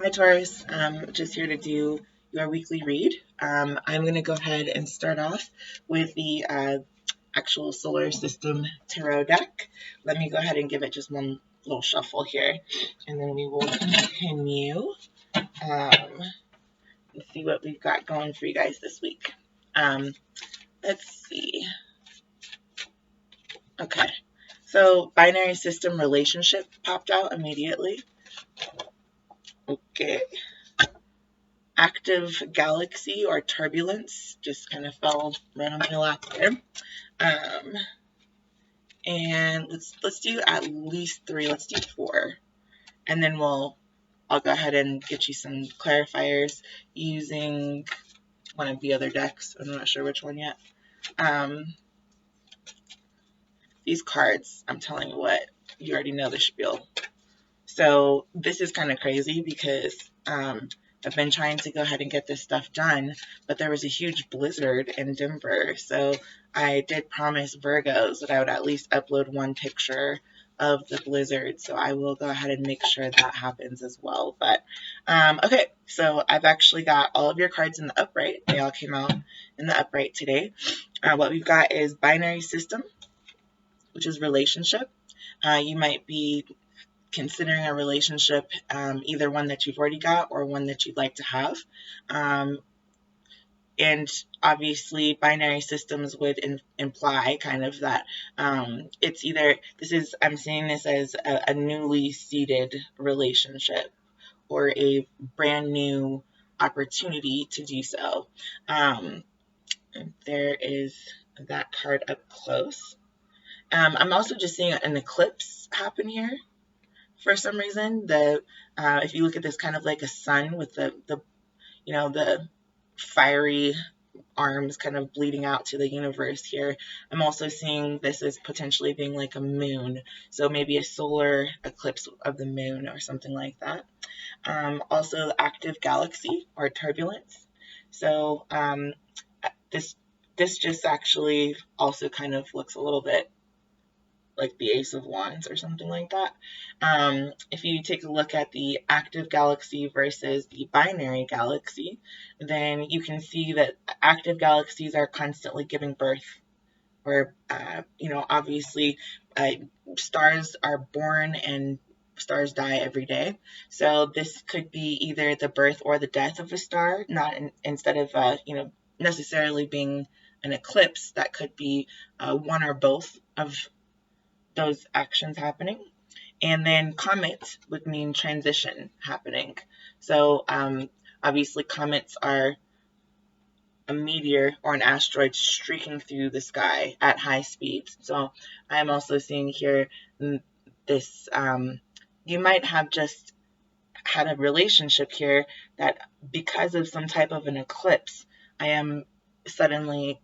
Hi Taurus, just here to do your weekly read. I'm going to go ahead and start off with the actual solar system tarot deck. Let me go ahead and give it just one little shuffle here, and then we will continue. Let's see what we've got going for you guys this week. Let's see. Okay, so binary system relationship popped out immediately. Okay. Active galaxy or turbulence just kind of fell right on my lap there. And let's do at least 3. Let's do 4, and then I'll go ahead and get you some clarifiers using one of the other decks. I'm not sure which one yet. These cards, I'm telling you what, you already know the spiel. So this is kind of crazy because I've been trying to go ahead and get this stuff done, but there was a huge blizzard in Denver. So I did promise Virgos that I would at least upload one picture of the blizzard. So I will go ahead and make sure that happens as well. But okay, so I've actually got all of your cards in the upright. They all came out in the upright today. What we've got is binary system, which is relationship. You might be considering a relationship, either one that you've already got or one that you'd like to have. And obviously binary systems would imply kind of that it's either, I'm seeing this as a newly seeded relationship or a brand new opportunity to do so. There is that card up close. I'm also just seeing an eclipse happen here. For some reason, if you look at this kind of like a sun with the fiery arms kind of bleeding out to the universe here, I'm also seeing this as potentially being like a moon. So maybe a solar eclipse of the moon or something like that. Also active galaxy or turbulence. So this just actually also kind of looks a little bit like the Ace of Wands or something like that. If you take a look at the active galaxy versus the binary galaxy, then you can see that active galaxies are constantly giving birth, or obviously stars are born and stars die every day. So this could be either the birth or the death of a star, instead of necessarily being an eclipse. That could be one or both of those actions happening. And then comet would mean transition happening. So obviously comets are a meteor or an asteroid streaking through the sky at high speeds. So I'm also seeing here this, you might have just had a relationship here that because of some type of an eclipse, I am suddenly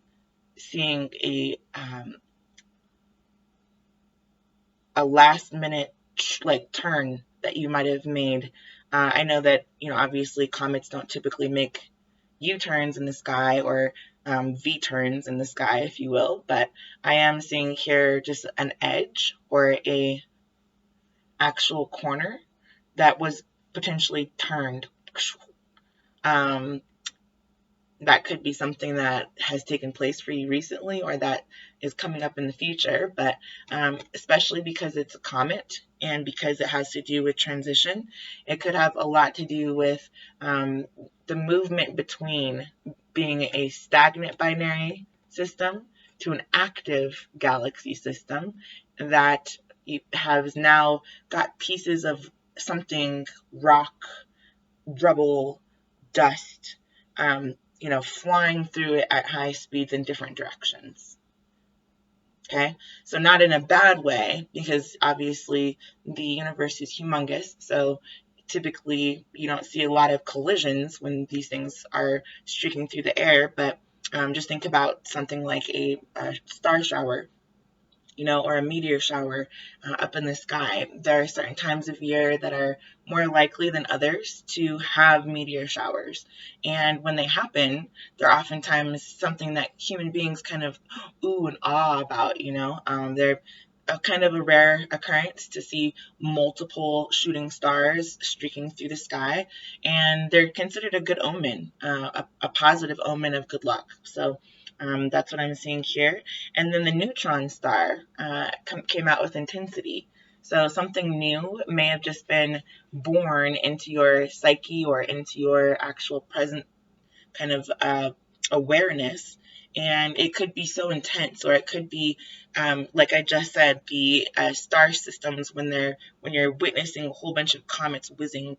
seeing a last minute turn that you might have made. I know that obviously comets don't typically make U-turns in the sky or V-turns in the sky, if you will, but I am seeing here just an edge or a actual corner that was potentially turned. That could be something that has taken place for you recently or that is coming up in the future, but especially because it's a comet and because it has to do with transition, it could have a lot to do with the movement between being a stagnant binary system to an active galaxy system that has now got pieces of something, rock, rubble, dust, flying through it at high speeds in different directions. Okay, so not in a bad way, because obviously the universe is humongous. So typically you don't see a lot of collisions when these things are streaking through the air, but just think about something like a star shower, or a meteor shower up in the sky. There are certain times of year that are more likely than others to have meteor showers. And when they happen, they're oftentimes something that human beings kind of ooh and ah about, a kind of a rare occurrence to see multiple shooting stars streaking through the sky, and they're considered a good omen, a positive omen of good luck. So that's what I'm seeing here. And then the neutron star came out with intensity. So something new may have just been born into your psyche or into your actual present kind of awareness. And it could be so intense, or it could be, like I just said, the star systems when you're witnessing a whole bunch of comets whizzing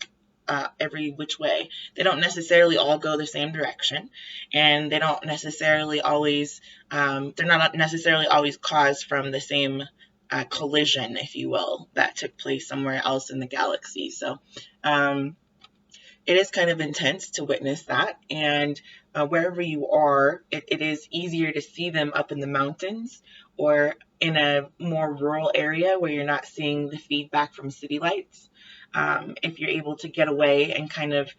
every which way. They don't necessarily all go the same direction, and they don't necessarily always. They're not necessarily always caused from the same collision, if you will, that took place somewhere else in the galaxy. So. It is kind of intense to witness that, and wherever you are, it is easier to see them up in the mountains or in a more rural area where you're not seeing the feedback from city lights. If you're able to get away and kind of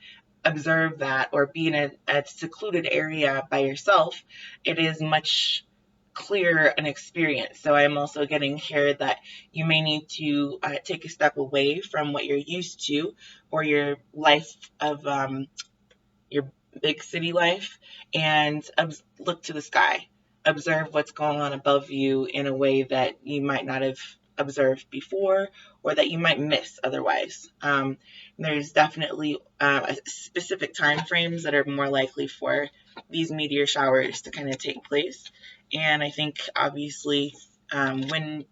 observe that, or be in a secluded area by yourself, it is much clearer an experience. So I'm also getting here that you may need to take a step away from what you're used to, or your life of your big city life, and look to the sky. Observe what's going on above you in a way that you might not have observed before, or that you might miss otherwise. There's definitely specific time frames that are more likely for these meteor showers to kind of take place. And I think obviously when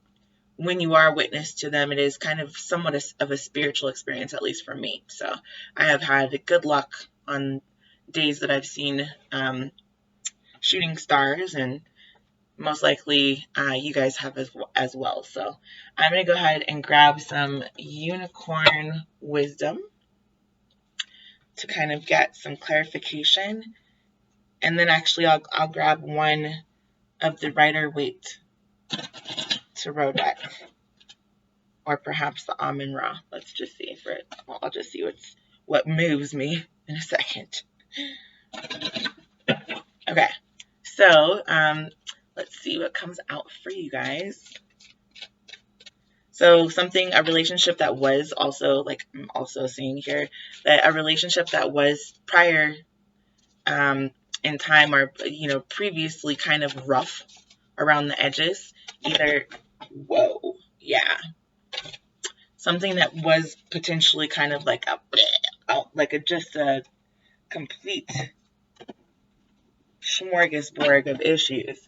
you are witness to them, it is kind of somewhat of a spiritual experience, at least for me. So I have had good luck on days that I've seen shooting stars, and most likely you guys have as well. So I'm going to go ahead and grab some unicorn wisdom to kind of get some clarification. And then actually I'll grab one of the Rider-Waite tarot deck, or perhaps the Amun-Ra. Let's just see for it. Well, I'll just see what moves me in a second. Okay, so let's see what comes out for you guys. So a relationship that was also, like I'm also seeing here, that a relationship that was prior in time, or previously kind of rough around the edges, either, whoa, yeah, something that was potentially kind of like just a complete smorgasbord of issues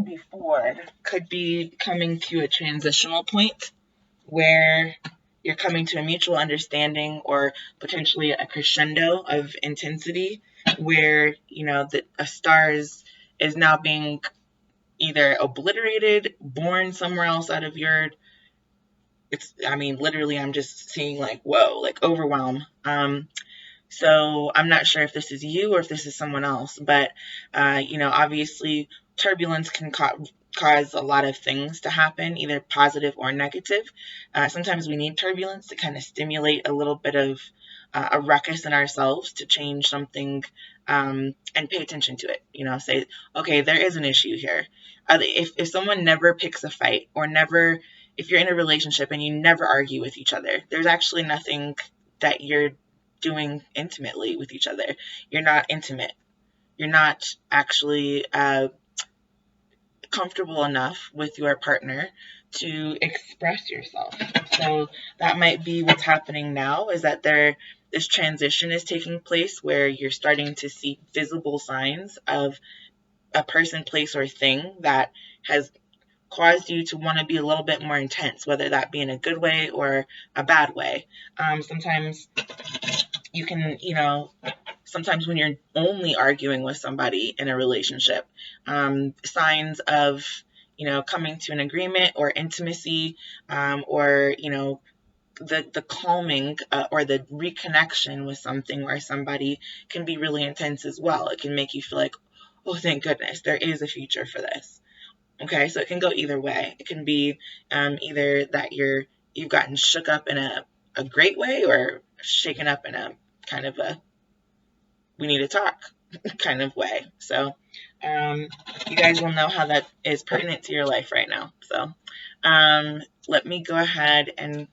before, could be coming to a transitional point where you're coming to a mutual understanding, or potentially a crescendo of intensity, where a star is now being either obliterated, born somewhere else out of your. Literally, I'm just seeing like, whoa, like overwhelm. So I'm not sure if this is you or if this is someone else, but, obviously turbulence can cause a lot of things to happen, either positive or negative. Sometimes we need turbulence to kind of stimulate a little bit of a ruckus in ourselves, to change something and pay attention to it. Say, okay, there is an issue here. If someone never picks a fight, or never, if you're in a relationship and you never argue with each other, there's actually nothing that you're doing intimately with each other. You're not intimate. You're not actually comfortable enough with your partner to express yourself. So that might be what's happening now, is that this transition is taking place where you're starting to see visible signs of a person, place, or thing that has caused you to want to be a little bit more intense, whether that be in a good way or a bad way. Sometimes you can, sometimes when you're only arguing with somebody in a relationship, signs of, coming to an agreement or intimacy, or, the calming or the reconnection with something or somebody can be really intense as well. It can make you feel like, oh, thank goodness, there is a future for this. Okay, so it can go either way. It can be either that you've gotten shook up in a great way, or shaken up in a kind of a we need to talk. kind of way. So you guys will know how that is pertinent to your life right now. So let me go ahead and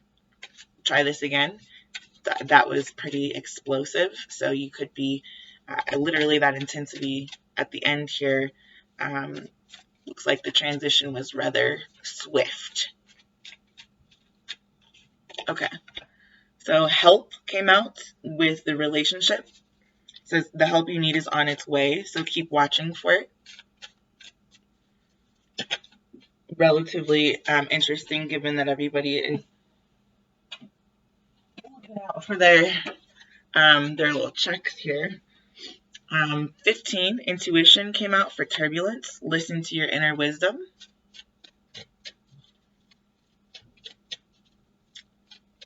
try this again. That was pretty explosive. So you could be literally that intensity at the end here. Looks like the transition was rather swift. Okay. So help came out with the relationship. It says the help you need is on its way. So keep watching for it. Relatively interesting given that everybody is looking out for their little checks here. 15, intuition came out for turbulence. Listen to your inner wisdom.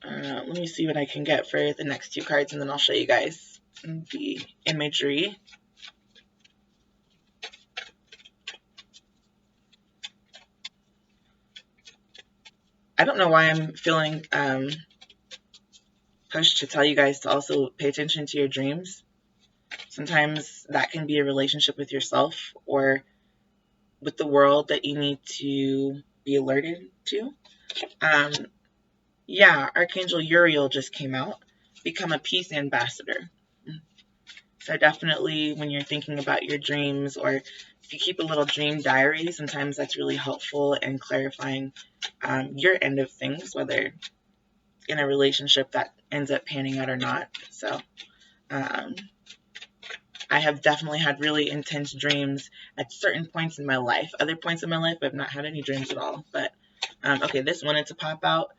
Let me see what I can get for the next two cards, and then I'll show you guys the imagery. I don't know why I'm feeling pushed to tell you guys to also pay attention to your dreams. Sometimes that can be a relationship with yourself or with the world that you need to be alerted to. Yeah, Archangel Uriel just came out. Become a peace ambassador. So definitely when you're thinking about your dreams, or if you keep a little dream diary, sometimes that's really helpful in clarifying your end of things, whether in a relationship that ends up panning out or not. So I have definitely had really intense dreams at certain points in my life. Other points in my life, I've not had any dreams at all. But okay, this wanted to pop out,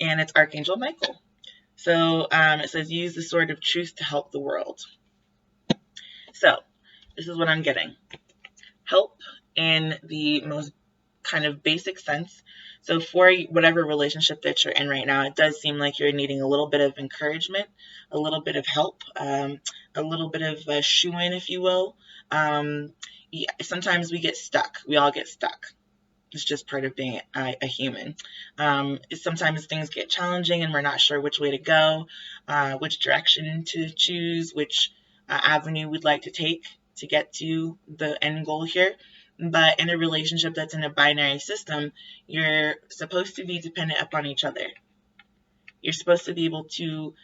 and it's Archangel Michael. So it says, use the sword of truth to help the world. So this is what I'm getting. Help in the most kind of basic sense. So for whatever relationship that you're in right now, it does seem like you're needing a little bit of encouragement, a little bit of help, a little bit of a shoe-in, if you will. Yeah, sometimes we get stuck. We all get stuck. It's just part of being a human. Sometimes things get challenging and we're not sure which way to go, which direction to choose, which avenue we'd like to take to get to the end goal here. But in a relationship that's in a binary system, you're supposed to be dependent upon each other. You're supposed to be able to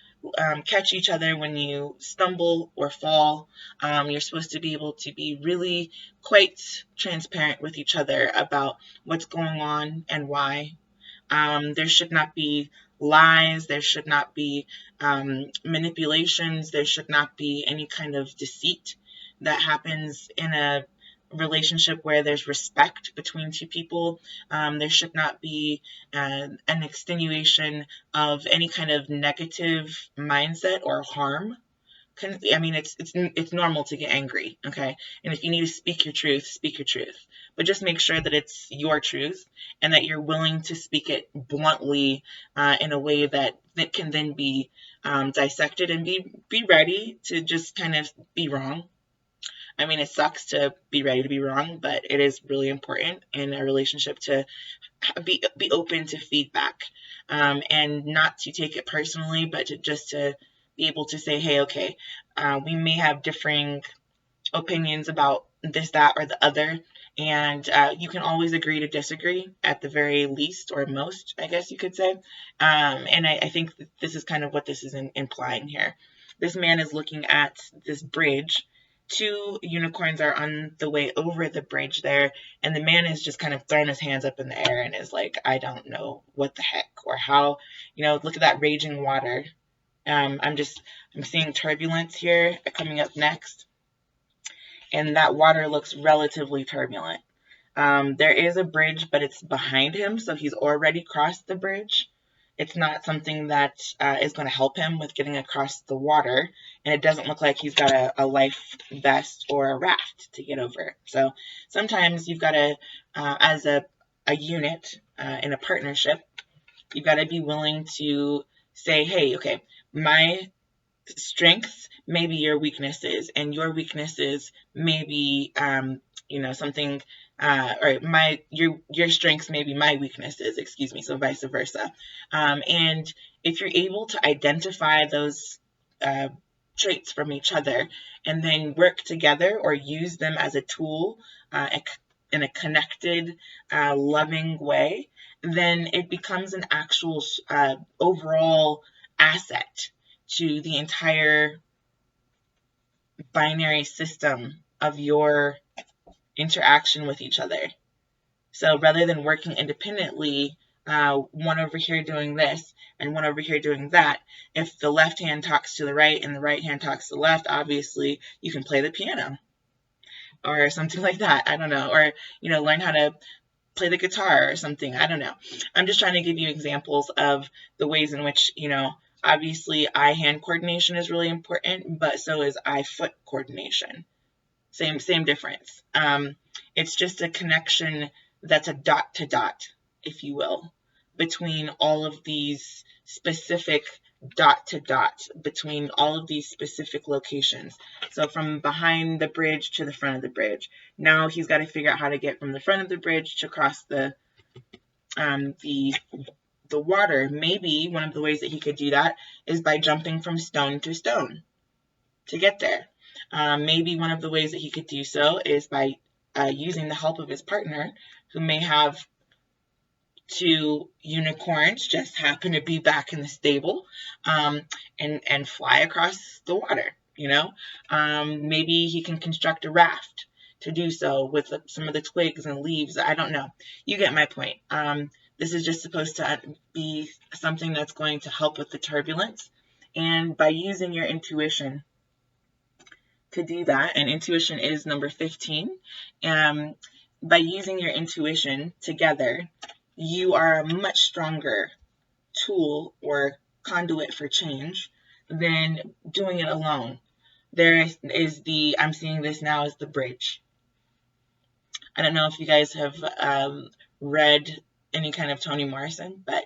catch each other when you stumble or fall. You're supposed to be able to be really quite transparent with each other about what's going on and why. There should not be lies. There should not be manipulations. There should not be any kind of deceit that happens in a relationship where there's respect between two people. There should not be an extenuation of any kind of negative mindset or harm. I mean, it's normal to get angry, okay? And if you need to speak your truth, speak your truth. But just make sure that it's your truth and that you're willing to speak it bluntly in a way that can then be dissected, and be ready to just kind of be wrong. I mean, it sucks to be ready to be wrong, but it is really important in a relationship to be open to feedback, and not to take it personally, but to be able to say, hey, okay, we may have differing opinions about this, that, or the other, and you can always agree to disagree at the very least, or most, I guess you could say. And I think that this is kind of what this is implying here. This man is looking at this bridge. Two unicorns are on the way over the bridge there, and the man is just kind of throwing his hands up in the air and is like, I don't know what the heck or how, look at that raging water. I'm seeing turbulence here coming up next, and that water looks relatively turbulent. There is a bridge, but it's behind him, so he's already crossed the bridge. It's not something that is going to help him with getting across the water, and it doesn't look like he's got a life vest or a raft to get over. So sometimes you've got to, as a unit in a partnership, you've got to be willing to say, hey, okay, my strengths may be your weaknesses, and your weaknesses may be something, or your strengths may be my weaknesses, excuse me, so vice versa. And if you're able to identify those traits from each other and then work together or use them as a tool in a connected, loving way, then it becomes an actual overall asset to the entire binary system of your interaction with each other. So rather than working independently, one over here doing this and one over here doing that, if the left hand talks to the right and the right hand talks to the left, obviously you can play the piano or something like that. I don't know. Or, learn how to play the guitar or something. I don't know. I'm just trying to give you examples of the ways in which, obviously eye-hand coordination is really important, but so is eye-foot coordination. Same difference. It's just a connection that's a dot to dot, if you will, between all of these specific dot to dot, between all of these specific locations. So from behind the bridge to the front of the bridge. Now he's got to figure out how to get from the front of the bridge to cross the water. Maybe one of the ways that he could do that is by jumping from stone to stone to get there. Maybe one of the ways that he could do so is by using the help of his partner, who may have 2 unicorns just happen to be back in the stable, and fly across the water. Maybe he can construct a raft to do so with some of the twigs and leaves. I don't know. You get my point. This is just supposed to be something that's going to help with the turbulence, and by using your intuition to do that, and intuition is number 15, by using your intuition together, you are a much stronger tool or conduit for change than doing it alone. There is I'm seeing this now as the bridge. I don't know if you guys have read any kind of Toni Morrison, but,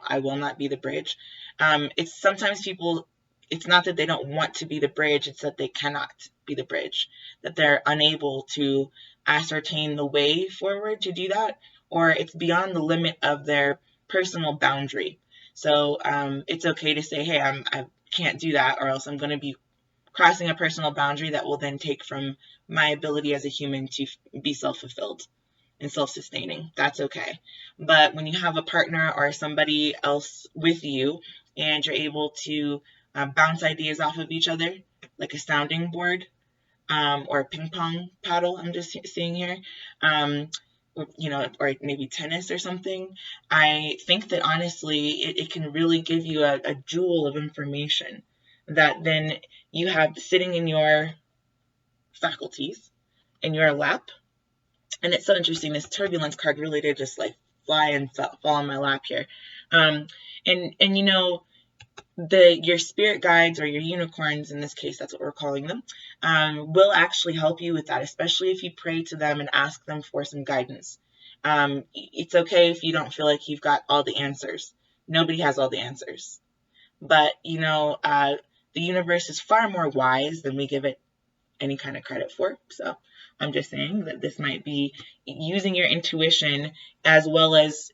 I will not be the bridge. It's sometimes people, it's not that they don't want to be the bridge, it's that they cannot be the bridge, that they're unable to ascertain the way forward to do that, or it's beyond the limit of their personal boundary. So it's okay to say, hey, I can't do that, or else I'm going to be crossing a personal boundary that will then take from my ability as a human to be self-fulfilled and self-sustaining. That's okay. But when you have a partner or somebody else with you and you're able to bounce ideas off of each other, like a sounding board, or a ping pong paddle, I'm just seeing here, or maybe tennis or something, I think that honestly, it can really give you a jewel of information that then you have sitting in your faculties, in your lap. And it's so interesting, this turbulence card really did just like fly and fall on my lap here. And your spirit guides, or your unicorns, in this case, that's what we're calling them, will actually help you with that, especially if you pray to them and ask them for some guidance. It's okay if you don't feel like you've got all the answers. Nobody has all the answers. But, the universe is far more wise than we give it any kind of credit for. So I'm just saying that this might be using your intuition, as well as,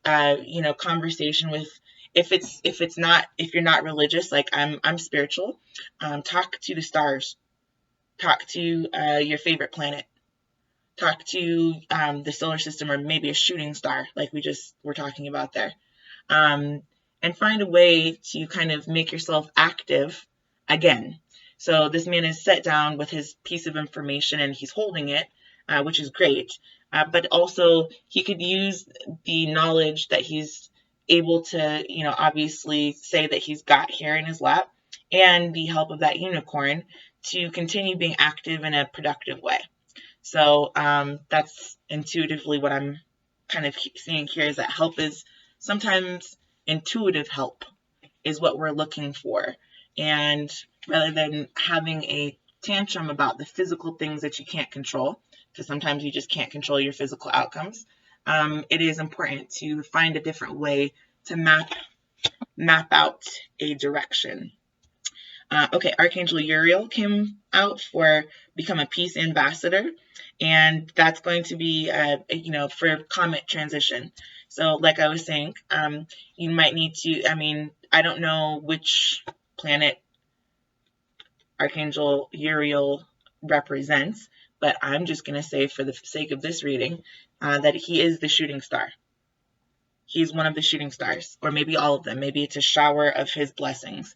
conversation with, if you're not religious, like I'm spiritual, talk to the stars, talk to your favorite planet, talk to the solar system, or maybe a shooting star, like we just were talking about there, and find a way to kind of make yourself active again. So this man is set down with his piece of information and he's holding it, which is great, but also he could use the knowledge that he's able to, obviously say that he's got here in his lap, and the help of that unicorn to continue being active in a productive way. So that's intuitively what I'm kind of seeing here, is that help is sometimes intuitive help is what we're looking for. And rather than having a tantrum about the physical things that you can't control, because sometimes you just can't control your physical outcomes, it is important to find a different way to map out a direction. Okay, Archangel Uriel came out for become a peace ambassador, and that's going to be, for comet transition. So like I was saying, you might need to, I don't know which planet Archangel Uriel represents, but I'm just going to say, for the sake of this reading, that he is the shooting star. He's one of the shooting stars, or maybe all of them. Maybe it's a shower of his blessings.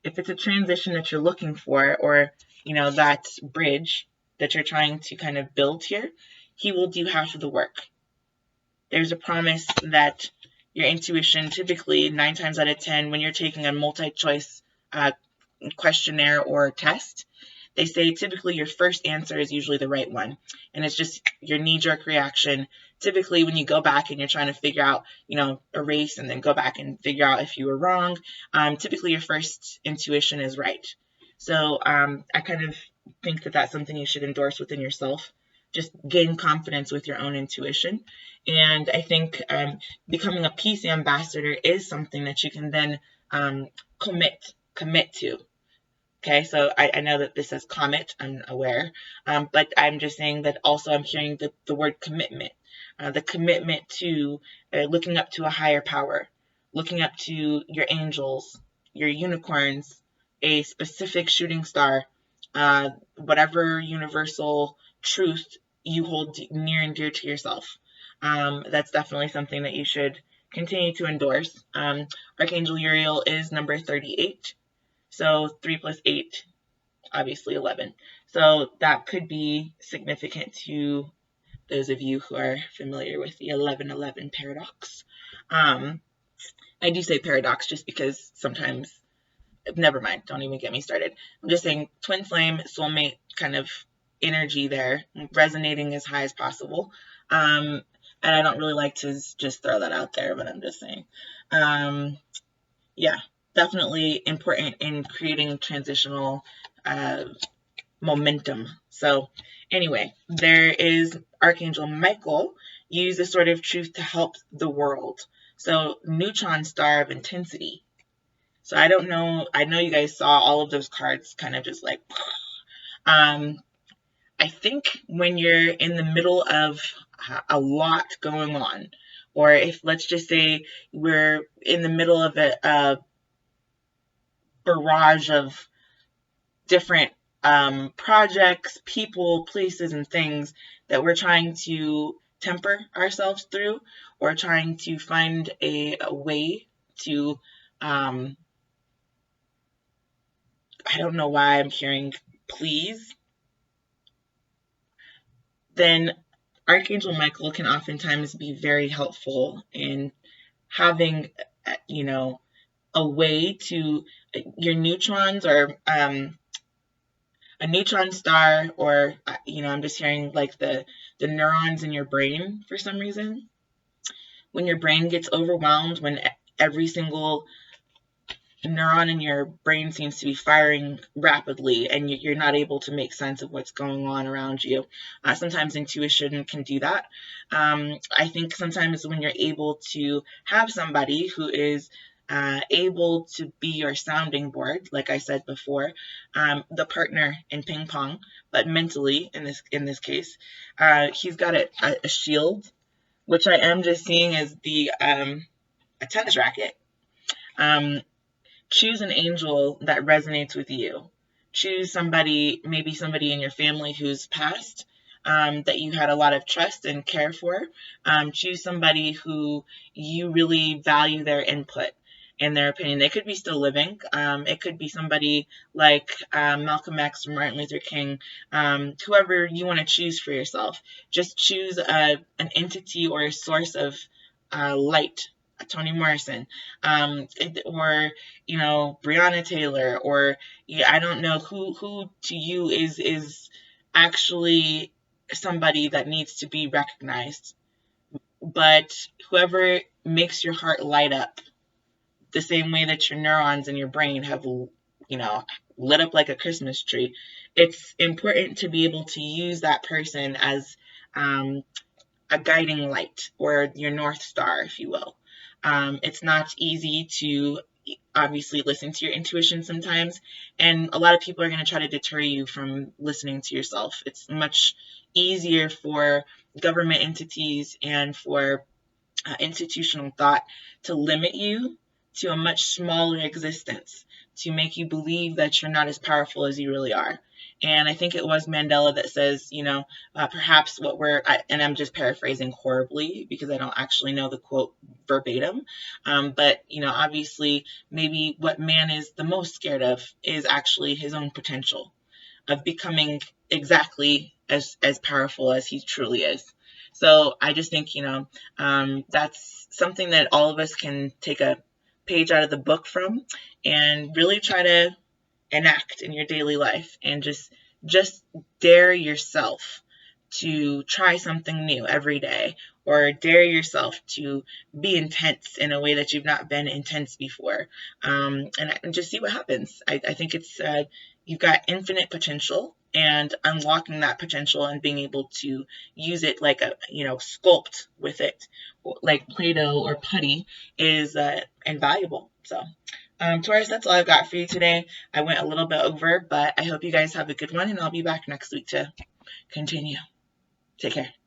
If it's a transition that you're looking for, or, that bridge that you're trying to kind of build here, he will do half of the work. There's a promise that your intuition, typically 9 times out of 10, when you're taking a multi-choice questionnaire or test, they say typically your first answer is usually the right one. And it's just your knee-jerk reaction. Typically, when you go back and you're trying to figure out, erase and then go back and figure out if you were wrong, typically your first intuition is right. So I kind of think that that's something you should endorse within yourself. Just gain confidence with your own intuition. And I think becoming a peace ambassador is something that you can then commit to. Okay, so I know that this says comet, I'm aware, but I'm just saying that also I'm hearing the word commitment, the commitment to looking up to a higher power, looking up to your angels, your unicorns, a specific shooting star, whatever universal truth you hold near and dear to yourself. That's definitely something that you should continue to endorse. Archangel Uriel is number 38. So 3 plus 8, obviously 11. So that could be significant to those of you who are familiar with the 11-11 paradox. I do say paradox just because sometimes, never mind, don't even get me started. I'm just saying twin flame, soulmate kind of energy there, resonating as high as possible. And I don't really like to just throw that out there, but I'm just saying. Yeah, definitely important in creating transitional momentum. So anyway, there is Archangel Michael, use a sort of truth to help the world. So neutron star of intensity. So I don't know, I know you guys saw all of those cards kind of just like, I think when you're in the middle of a lot going on, or if, let's just say, we're in the middle of a barrage of different projects, people, places, and things that we're trying to temper ourselves through, or trying to find a way to, I don't know why I'm hearing please, then Archangel Michael can oftentimes be very helpful in having, a way to, your neutrons, or a neutron star, or, I'm just hearing like the neurons in your brain for some reason. When your brain gets overwhelmed, when every single neuron in your brain seems to be firing rapidly and you're not able to make sense of what's going on around you. Sometimes intuition can do that. I think sometimes when you're able to have somebody who is able to be your sounding board, like I said before, the partner in ping pong, but mentally in this case, he's got a shield, which I am just seeing as the a tennis racket. Choose an angel that resonates with you. Choose somebody, maybe somebody in your family who's passed, that you had a lot of trust and care for. Choose somebody who you really value their input and their opinion. They could be still living. It could be somebody like Malcolm X or Martin Luther King, whoever you want to choose for yourself. Just choose an entity or a source of light. Toni Morrison, or Breonna Taylor, or I don't know who to you is actually somebody that needs to be recognized, but whoever makes your heart light up the same way that your neurons in your brain have lit up like a Christmas tree. It's important to be able to use that person as a guiding light, or your North Star, if you will. It's not easy to obviously listen to your intuition sometimes, and a lot of people are going to try to deter you from listening to yourself. It's much easier for government entities and for institutional thought to limit you to a much smaller existence to make you believe that you're not as powerful as you really are. And I think it was Mandela that says, perhaps what and I'm just paraphrasing horribly because I don't actually know the quote verbatim, but, obviously maybe what man is the most scared of is actually his own potential of becoming exactly as powerful as he truly is. So I just think, that's something that all of us can take a page out of the book from and really try to enact in your daily life, and just dare yourself to try something new every day, or dare yourself to be intense in a way that you've not been intense before, and just see what happens. I think it's you've got infinite potential, and unlocking that potential and being able to use it like sculpt with it like Play-Doh or putty is invaluable. So Taurus, that's all I've got for you today. I went a little bit over, but I hope you guys have a good one, and I'll be back next week to continue. Take care.